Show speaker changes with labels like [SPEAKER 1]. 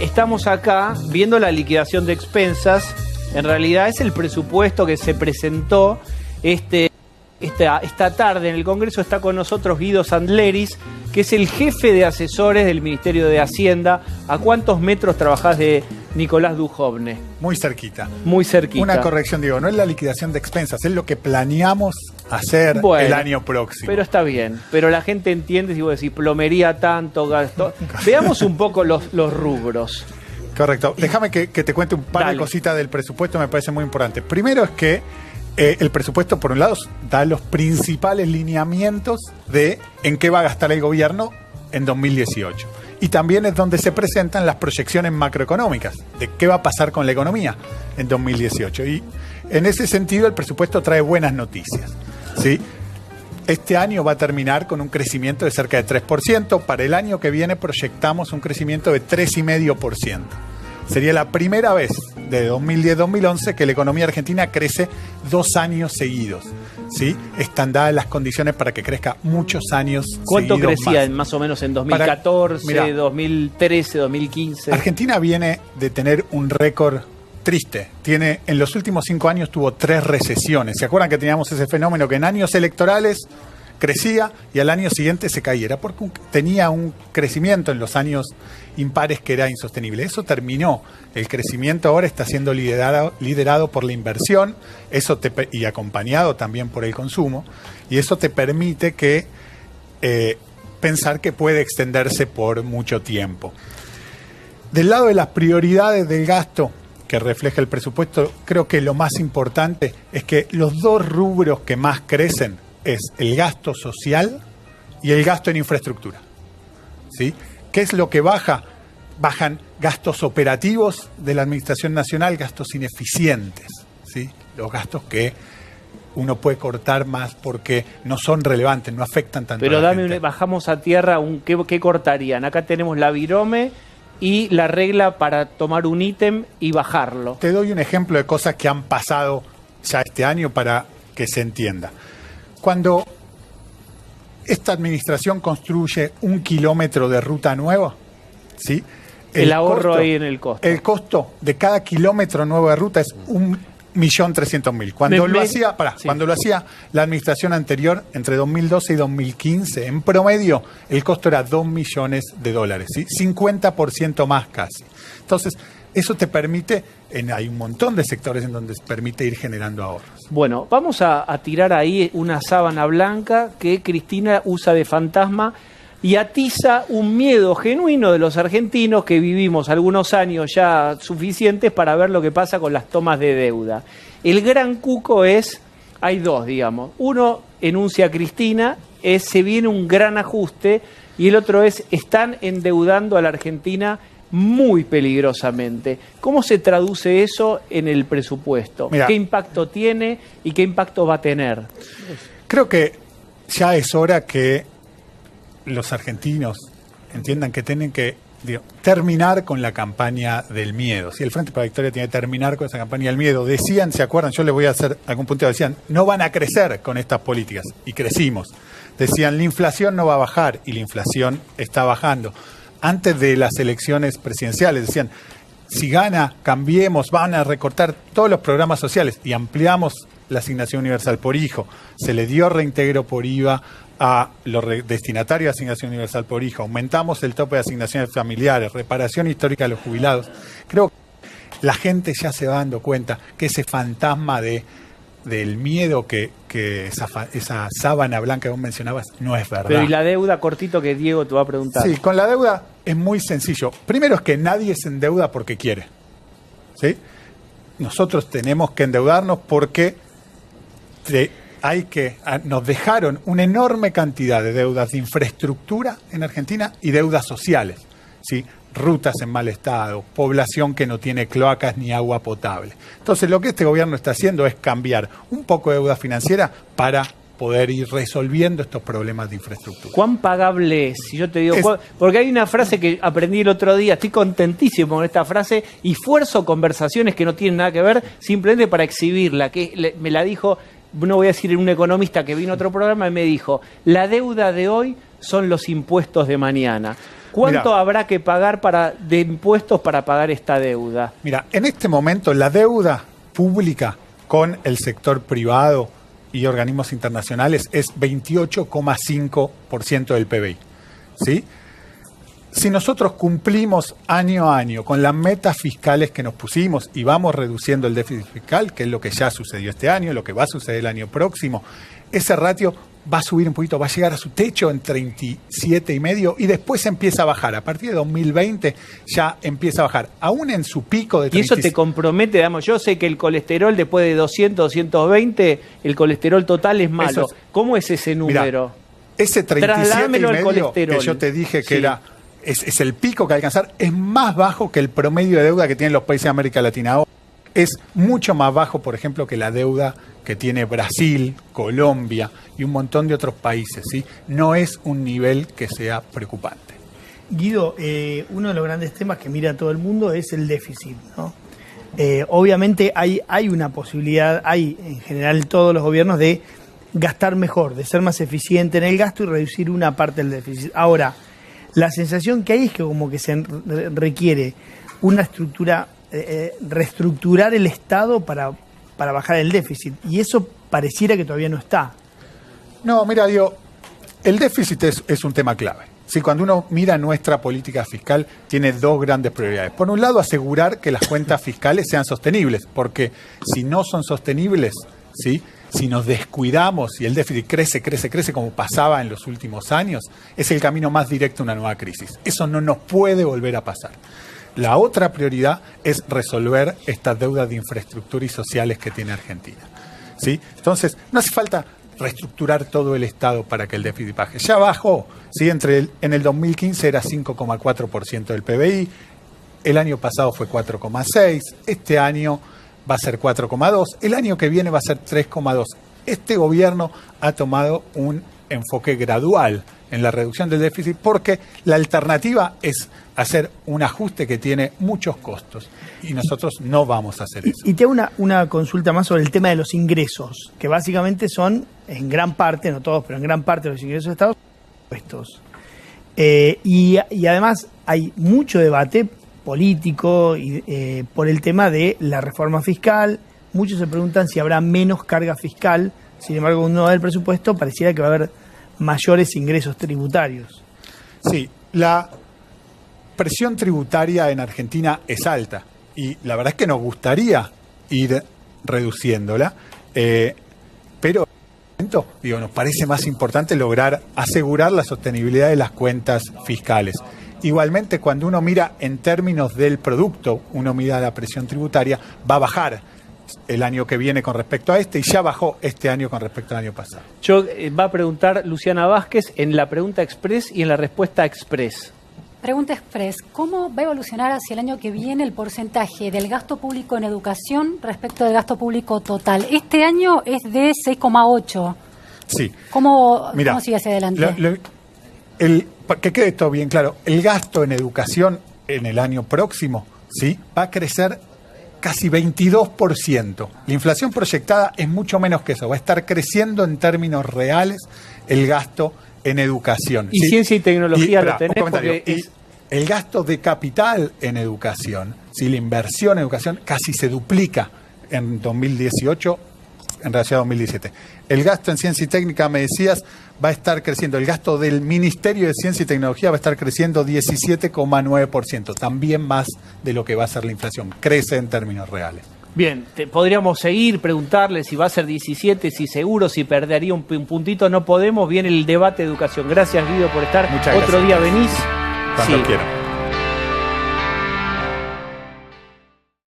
[SPEAKER 1] estamos acá viendo la liquidación de expensas. En realidad es el presupuesto que se presentó esta tarde en el Congreso. Está con nosotros Guido Sandleris, que es el jefe de asesores del Ministerio de Hacienda. ¿A cuántos metros trabajás de Nicolás Dujovne?
[SPEAKER 2] Muy cerquita.
[SPEAKER 1] Muy cerquita.
[SPEAKER 2] Una corrección, digo, no es la liquidación de expensas, es lo que planeamos hacer el año próximo.
[SPEAKER 1] Pero está bien, pero la gente entiende si vos decís plomería tanto, gasto. Veamos un poco los rubros.
[SPEAKER 2] Correcto. Déjame que te cuente un par de cositas del presupuesto, me parece muy importante. Primero es que el presupuesto, por un lado, da los principales lineamientos de en qué va a gastar el gobierno en 2018. Y también es donde se presentan las proyecciones macroeconómicas de qué va a pasar con la economía en 2018. Y en ese sentido el presupuesto trae buenas noticias, ¿sí? Este año va a terminar con un crecimiento de cerca de 3%. Para el año que viene proyectamos un crecimiento de 3,5%. Sería la primera vez de 2010-2011 que la economía argentina crece 2 años seguidos, ¿sí? Están dadas las condiciones para que crezca muchos años seguidos.
[SPEAKER 1] ¿Cuánto crecía más o menos en 2014, 2013, 2015?
[SPEAKER 2] Argentina viene de tener un récord triste. En los últimos 5 años tuvo 3 recesiones. ¿Se acuerdan que teníamos ese fenómeno que en años electorales crecía y al año siguiente se caía? Era porque tenía un crecimiento en los años impares que era insostenible. Eso terminó. El crecimiento ahora está siendo liderado por la inversión y acompañado también por el consumo, y eso te permite pensar que puede extenderse por mucho tiempo. Del lado de las prioridades del gasto que refleja el presupuesto, creo que lo más importante es que los 2 rubros que más crecen es el gasto social y el gasto en infraestructura, ¿sí? ¿Qué es lo que baja? Bajan gastos operativos de la Administración Nacional, gastos ineficientes, ¿sí? Los gastos que uno puede cortar más porque no son relevantes, no afectan tanto
[SPEAKER 1] Pero
[SPEAKER 2] a la gente.
[SPEAKER 1] bajamos a tierra, ¿qué cortarían? Acá tenemos la virome y la regla para tomar un ítem y bajarlo.
[SPEAKER 2] Te doy un ejemplo de cosas que han pasado ya este año para que se entienda. Cuando esta administración construye 1 kilómetro de ruta nueva, ¿sí?
[SPEAKER 1] El ahorro ahí en el costo.
[SPEAKER 2] El costo de cada kilómetro nuevo de ruta es 1.300.000. Cuando lo hacía la administración anterior, entre 2012 y 2015, en promedio, el costo era $2 millones, ¿sí? 50% más casi. Entonces, eso te permite, hay un montón de sectores en donde se permite ir generando ahorros.
[SPEAKER 1] Bueno, vamos a tirar ahí una sábana blanca que Cristina usa de fantasma y atiza un miedo genuino de los argentinos que vivimos algunos años ya suficientes para ver lo que pasa con las tomas de deuda. El gran cuco hay 2, digamos. Uno enuncia a Cristina, se viene un gran ajuste, y el otro están endeudando a la Argentina muy peligrosamente. ¿Cómo se traduce eso en el presupuesto? Mirá, ¿qué impacto tiene y qué impacto va a tener?
[SPEAKER 2] Creo que ya es hora que los argentinos entiendan que tienen que terminar con la campaña del miedo. Si el Frente para la Victoria tiene que terminar con esa campaña del miedo. Decían, ¿se acuerdan? Yo les voy a hacer algún punteo. Decían, no van a crecer con estas políticas. Y crecimos. Decían, la inflación no va a bajar. Y la inflación está bajando. Antes de las elecciones presidenciales decían, si gana, cambiemos, van a recortar todos los programas sociales y ampliamos la asignación universal por hijo. Se le dio reintegro por IVA a los destinatarios de asignación universal por hijo. Aumentamos el tope de asignaciones familiares, reparación histórica de los jubilados. Creo que la gente ya se va dando cuenta que ese fantasma del miedo que esa sábana blanca que vos mencionabas no es verdad.
[SPEAKER 1] Pero ¿y la deuda, cortito, que Diego te va a preguntar?
[SPEAKER 2] Sí, con la deuda es muy sencillo. Primero es que nadie se endeuda porque quiere, ¿sí? Nosotros tenemos que endeudarnos porque nos dejaron una enorme cantidad de deudas de infraestructura en Argentina y deudas sociales, ¿sí? Rutas en mal estado, población que no tiene cloacas ni agua potable. Entonces, lo que este gobierno está haciendo es cambiar un poco de deuda financiera para poder ir resolviendo estos problemas de infraestructura.
[SPEAKER 1] ¿Cuán pagable es? Si yo te digo, porque hay una frase que aprendí el otro día, estoy contentísimo con esta frase y fuerzo conversaciones que no tienen nada que ver, simplemente para exhibirla, que me la dijo, no voy a decir un economista que vino a otro programa y me dijo, la deuda de hoy son los impuestos de mañana. ¿Cuánto habrá que pagar de impuestos para pagar esta deuda?
[SPEAKER 2] Mira, en este momento la deuda pública con el sector privado y organismos internacionales es 28,5% del PBI. ¿Sí? Si nosotros cumplimos año a año con las metas fiscales que nos pusimos y vamos reduciendo el déficit fiscal, que es lo que ya sucedió este año, lo que va a suceder el año próximo, ese ratio va a subir un poquito, va a llegar a su techo en 37,5 y después empieza a bajar. A partir de 2020 ya empieza a bajar, aún en su pico de 37.
[SPEAKER 1] Y eso te compromete, digamos, yo sé que el colesterol después de 200, 220, el colesterol total es malo. ¿Cómo es ese número?
[SPEAKER 2] Mirá, ese 37,5 que yo te dije que
[SPEAKER 1] sí,
[SPEAKER 2] es el pico que alcanzar, es más bajo que el promedio de deuda que tienen los países de América Latina ahora. Es mucho más bajo, por ejemplo, que la deuda que tiene Brasil, Colombia y un montón de otros países, ¿sí? No es un nivel que sea preocupante.
[SPEAKER 3] Guido, uno de los grandes temas que mira todo el mundo es el déficit, ¿no? Obviamente hay una posibilidad, hay en general todos los gobiernos de gastar mejor, de ser más eficiente en el gasto y reducir una parte del déficit. Ahora, la sensación que hay es que como que se requiere una estructura, reestructurar el Estado para bajar el déficit, y eso pareciera que todavía no está.
[SPEAKER 2] No, mira, digo, el déficit es un tema clave. Sí, cuando uno mira nuestra política fiscal, tiene dos grandes prioridades. Por un lado, asegurar que las cuentas fiscales sean sostenibles, porque si no son sostenibles, ¿sí?, si nos descuidamos y el déficit crece como pasaba en los últimos años, es el camino más directo a una nueva crisis. Eso no nos puede volver a pasar. La otra prioridad es resolver estas deudas de infraestructura y sociales que tiene Argentina, ¿sí? Entonces, no hace falta reestructurar todo el Estado para que el déficit baje. Ya bajó, ¿sí? En el 2015 era 5,4% del PBI, el año pasado fue 4,6%, este año va a ser 4,2%, el año que viene va a ser 3,2%. Este gobierno ha tomado un enfoque gradual en la reducción del déficit porque la alternativa es hacer un ajuste que tiene muchos costos y nosotros no vamos a hacer eso.
[SPEAKER 3] Y te hago una consulta más sobre el tema de los ingresos, que básicamente son, en gran parte, no todos, pero en gran parte de los ingresos de Estados impuestos. Y además hay mucho debate político por el tema de la reforma fiscal. Muchos se preguntan si habrá menos carga fiscal. Sin embargo, uno ve el presupuesto, pareciera que va a haber mayores ingresos tributarios.
[SPEAKER 2] Sí, la presión tributaria en Argentina es alta y la verdad es que nos gustaría ir reduciéndola, pero nos parece más importante lograr asegurar la sostenibilidad de las cuentas fiscales. Igualmente, cuando uno mira en términos del producto, uno mira la presión tributaria, va a bajar el año que viene con respecto a este y ya bajó este año con respecto al año pasado.
[SPEAKER 1] Va a preguntar Luciana Vázquez en la pregunta express y en la respuesta express.
[SPEAKER 4] Pregunta express, ¿cómo va a evolucionar hacia el año que viene el porcentaje del gasto público en educación respecto del gasto público total? Este año es de 6,8.
[SPEAKER 2] Sí.
[SPEAKER 4] ¿Cómo sigue hacia adelante?
[SPEAKER 2] Que quede todo bien claro, el gasto en educación en el año próximo, ¿sí?, va a crecer casi 22%. La inflación proyectada es mucho menos que eso, va a estar creciendo en términos reales el gasto en educación.
[SPEAKER 1] Y ¿sí? Ciencia y tecnología lo tenés porque
[SPEAKER 2] el gasto de capital en educación, ¿sí?, la inversión en educación casi se duplica en 2018 en relación a 2017. El gasto en ciencia y técnica, me decías, va a estar creciendo. El gasto del Ministerio de Ciencia y Tecnología va a estar creciendo 17,9%, también más de lo que va a ser la inflación. Crece en términos reales.
[SPEAKER 1] Bien, podríamos seguir, preguntarle si va a ser 17, si seguro, si perdería un puntito. No podemos. Viene el debate de educación. Gracias, Guido, por estar.
[SPEAKER 2] Muchas gracias.
[SPEAKER 1] Otro día venís.
[SPEAKER 2] Cuando quiera.